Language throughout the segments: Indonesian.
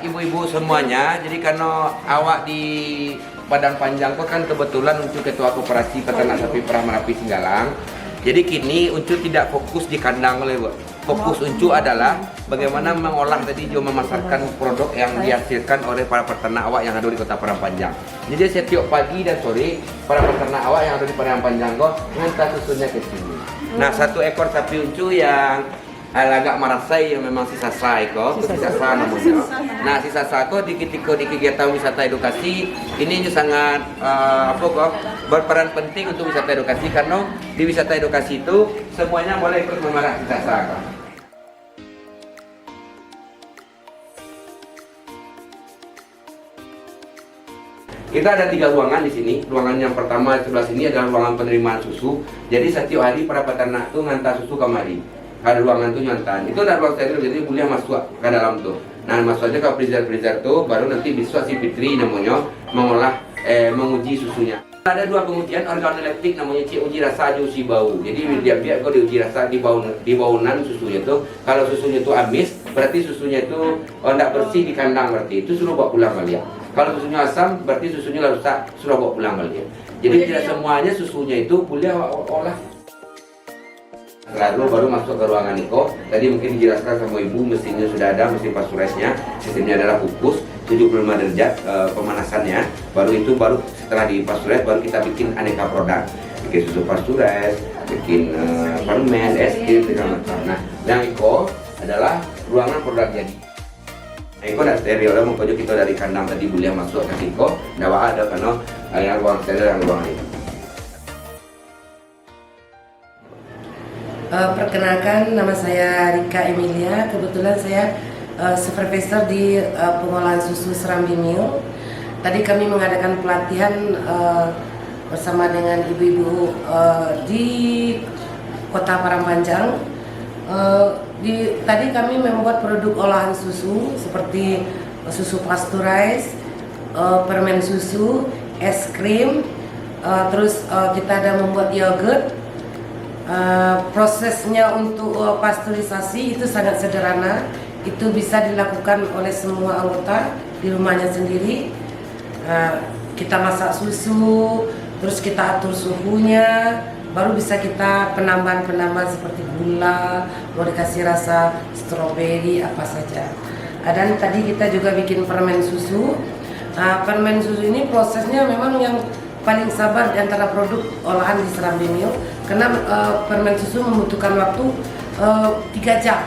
ibu-ibu semuanya. Jadi karena awak di Padang Panjang kok kan kebetulan Uncu ketua koperasi peternak sapi perah Merapi Singgalang. Jadi kini Uncu tidak fokus di kandang oleh Bu. Fokus Uncu adalah bagaimana mengolah tadi juga memasarkan produk yang dihasilkan oleh para peternak awak yang ada di Kota Padang Panjang. Jadi setiap pagi dan sore para peternak awak yang ada di Padang Panjang kok ngantar susunya ke sini. Nah, satu ekor sapi Uncu yang agak marasai yang memang sisa sai kok, sisa sa namanya. Nah, sisa sa kok di kegiatan wisata edukasi ini sangat berperan penting untuk wisata edukasi karena di wisata edukasi itu semuanya boleh ikut memerah sisa sa kok. Kita ada 3 ruangan di sini. Ruangan yang pertama sebelah sini adalah ruangan penerimaan susu. Jadi setiap hari para peternak tuh ngantar susu kemari. Ada ruangan tuh nyantan. Itu ada ruang steril, jadi boleh masuk ke dalam tuh. Nah, masuk aja ke freezer tuh, baru nanti bisa si Fitri namanya mengolah, menguji susunya. Ada 2 pengujian organoleptik namanya uji rasa, uji bau. Jadi dia kok diuji rasa di baunan susunya tuh. Kalau susunya tuh amis, berarti susunya tuh enggak bersih di kandang, berarti itu suruh bawa pulang kali ya. Kalau susunya asam, berarti susunya rusak, suruh bawa pulang kali ya. Jadi tidak semuanya susunya itu boleh olah. Lalu baru masuk ke ruangan Niko. Tadi mungkin dijelaskan sama ibu, mesinnya sudah ada, mesin pasteurisnya. Sistemnya adalah kukus 75 derajat pemanasannya. Baru setelah dipasteuris baru kita bikin aneka produk. Bikin susu pasteuris, bikin permen, es krim, segala macam. Nah, yang Niko adalah ruangan produk jadi. Niko ada steril, makanya kita dari kandang tadi boleh masuk ke Niko. Nggak ada karena yang ruang steril yang ruang ini. Perkenalkan, nama saya Rika Emilia. Kebetulan saya supervisor di pengolahan susu Serambi Milk. Tadi kami mengadakan pelatihan bersama dengan ibu-ibu di Kota Padang Panjang. Tadi kami membuat produk olahan susu seperti susu pasteurized, permen susu, es krim, terus kita ada membuat yogurt. Prosesnya untuk pasteurisasi itu sangat sederhana. Itu bisa dilakukan oleh semua anggota di rumahnya sendiri. Kita masak susu, terus kita atur suhunya, baru bisa kita penambahan seperti gula, mau dikasih rasa stroberi apa saja. Dan tadi kita juga bikin permen susu. Permen susu ini prosesnya memang yang paling sabar di antara produk olahan di Serambi Milk, karena permen susu membutuhkan waktu 3 jam.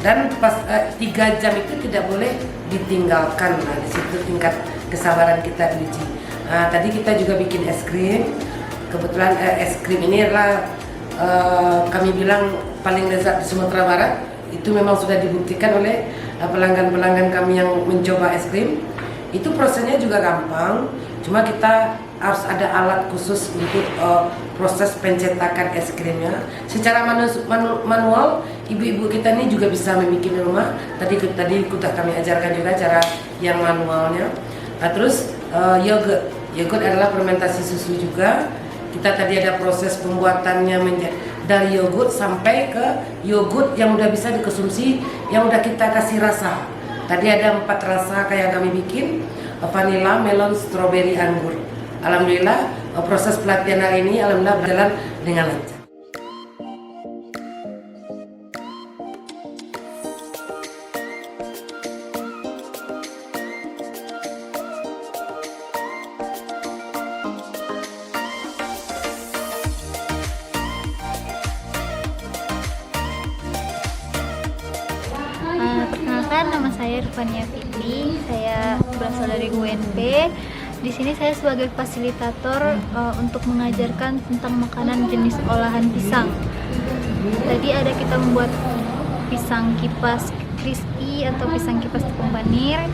Dan pas 3 jam itu tidak boleh ditinggalkan. Nah, di situ tingkat kesabaran kita diuji. Tadi kita juga bikin es krim. Kebetulan es krim ini adalah kami bilang paling lezat di Sumatera Barat. Itu memang sudah dibuktikan oleh pelanggan-pelanggan kami yang mencoba es krim. Itu prosesnya juga gampang, cuma kita harus ada alat khusus untuk proses pencetakan es krimnya. Secara manual, ibu-ibu kita ini juga bisa membuat di rumah. Tadi sudah kami ajarkan juga cara yang manualnya. Terus yogurt adalah fermentasi susu juga. Kita tadi ada proses pembuatannya dari yogurt sampai ke yogurt yang udah bisa dikonsumsi, yang udah kita kasih rasa. Tadi ada 4 rasa kayak kami bikin, vanilla, melon, strawberry, anggur. Alhamdulillah proses pelatihan hari ini alhamdulillah berjalan dengan lancar. Perkenalkan, nama saya Rufania Fitri. Saya berasal dari UNP. Di sini saya sebagai fasilitator untuk mengajarkan tentang makanan jenis olahan pisang. Tadi ada kita membuat pisang kipas crispy atau pisang kipas tepung panir,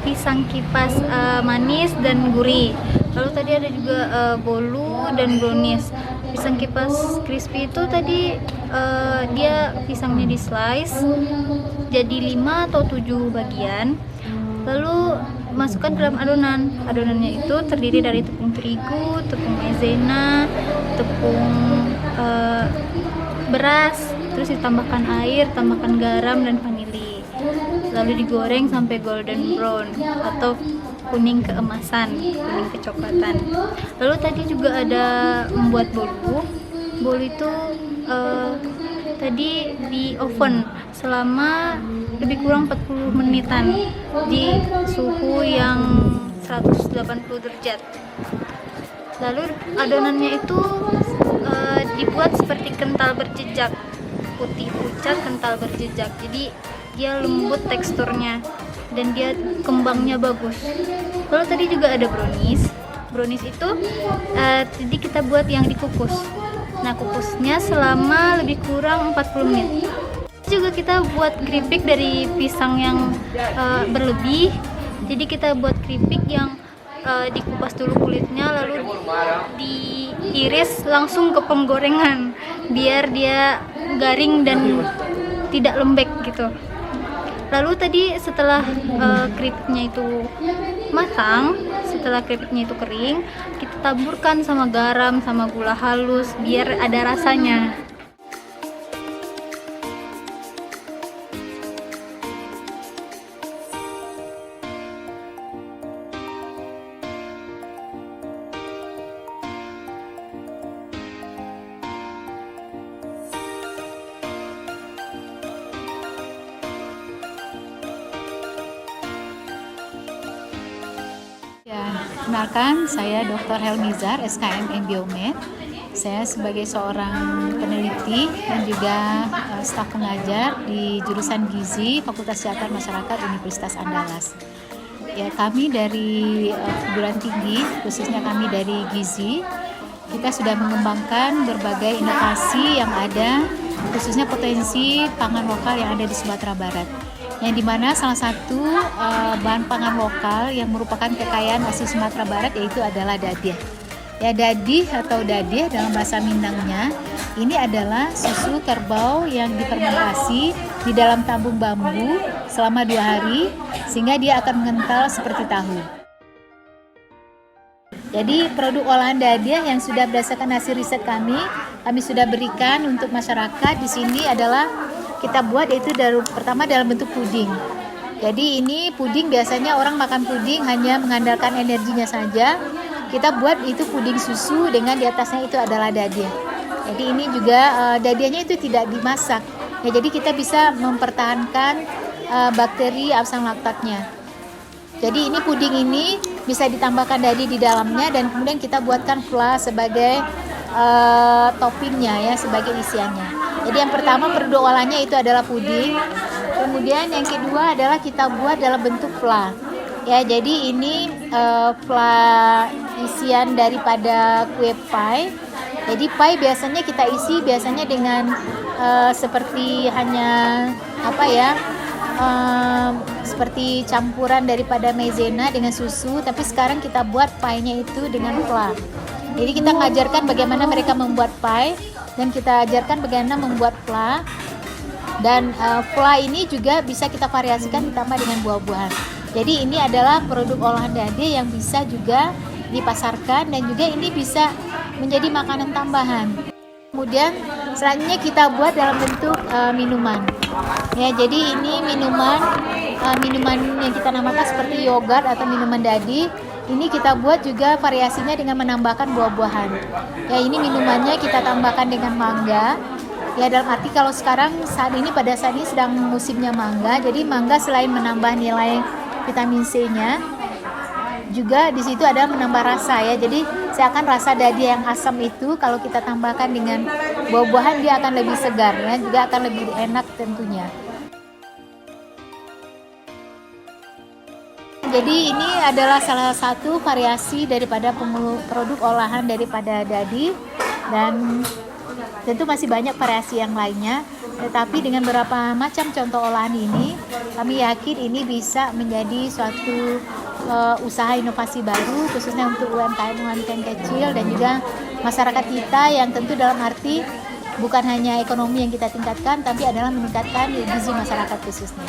pisang kipas manis dan gurih. Lalu tadi ada juga bolu dan brownies. Pisang kipas crispy itu tadi dia pisangnya di slice jadi 5 atau 7 bagian, lalu masukkan ke dalam adonan. Adonannya itu terdiri dari tepung terigu, tepung maizena, tepung beras, terus ditambahkan air, tambahkan garam dan vanili. lalu digoreng sampai golden brown atau kuning keemasan, kuning kecoklatan. Lalu tadi juga ada membuat bolu. Bolu itu tadi di oven selama lebih kurang 40 menitan di suhu yang 180 derajat. Lalu adonannya itu dibuat seperti kental berjejak, putih pucat kental berjejak. Jadi dia lembut teksturnya dan dia kembangnya bagus. Lalu tadi juga ada brownies. Brownies itu jadi kita buat yang dikukus. Nah, kukusnya selama lebih kurang 40 menit. Juga kita buat keripik dari pisang yang berlebih. Jadi kita buat keripik yang dikupas dulu kulitnya, lalu diiris langsung ke penggorengan biar dia garing dan tidak lembek gitu. Lalu tadi setelah keripiknya itu matang, setelah keripiknya itu kering, kita taburkan sama garam sama gula halus biar ada rasanya. Kenalkan, saya Dr. Helmizar, SKM Biomed. Saya sebagai seorang peneliti dan juga staf pengajar di jurusan Gizi Fakultas Kesehatan Masyarakat Universitas Andalas. Ya, kami dari perguruan tinggi, khususnya kami dari Gizi, kita sudah mengembangkan berbagai inovasi yang ada, khususnya potensi pangan lokal yang ada di Sumatera Barat. Yang dimana salah satu bahan pangan lokal yang merupakan kekayaan asli Sumatera Barat yaitu adalah dadih. Ya, dadih atau dadih dalam bahasa Minangnya ini adalah susu kerbau yang difermentasi di dalam tabung bambu selama 2 hari sehingga dia akan mengental seperti tahu. Jadi produk olahan dadih yang sudah berdasarkan hasil riset kami sudah berikan untuk masyarakat di sini adalah kita buat yaitu pertama dalam bentuk puding. Jadi ini puding, biasanya orang makan puding hanya mengandalkan energinya saja. Kita buat itu puding susu dengan di atasnya itu adalah dadih. Jadi ini juga dadihnya itu tidak dimasak. Ya, jadi kita bisa mempertahankan bakteri asam laktatnya. Jadi ini puding ini bisa ditambahkan dadih di dalamnya dan kemudian kita buatkan fla sebagai toppingnya ya, sebagai isiannya. Jadi yang pertama produk olahannya itu adalah puding. Kemudian yang kedua adalah kita buat dalam bentuk fla. Ya, jadi ini fla isian daripada kue pie. Jadi pie biasanya kita isi biasanya dengan seperti hanya seperti campuran daripada maizena dengan susu, tapi sekarang kita buat pie-nya itu dengan fla. Jadi kita mengajarkan bagaimana mereka membuat pie dan kita ajarkan bagaimana membuat fla. Dan fla ini juga bisa kita variasikan ditambah dengan buah-buahan. Jadi ini adalah produk olahan dadih yang bisa juga dipasarkan dan juga ini bisa menjadi makanan tambahan. Kemudian selanjutnya kita buat dalam bentuk minuman. Ya, jadi ini minuman yang kita namakan seperti yogurt atau minuman dadih. Ini kita buat juga variasinya dengan menambahkan buah-buahan. Ya, ini minumannya kita tambahkan dengan mangga. Ya, dalam arti kalau pada saat ini sedang musimnya mangga. Jadi mangga selain menambah nilai vitamin C-nya, juga di situ ada menambah rasa ya. Jadi seakan rasa dadih yang asam itu kalau kita tambahkan dengan buah-buahan dia akan lebih segar ya, juga akan lebih enak tentunya. Jadi ini adalah salah satu variasi daripada produk olahan daripada dadih dan tentu masih banyak variasi yang lainnya. Tetapi dengan beberapa macam contoh olahan ini, kami yakin ini bisa menjadi suatu usaha inovasi baru khususnya untuk UMKM kecil dan juga masyarakat kita yang tentu dalam arti bukan hanya ekonomi yang kita tingkatkan tapi adalah meningkatkan gizi masyarakat khususnya.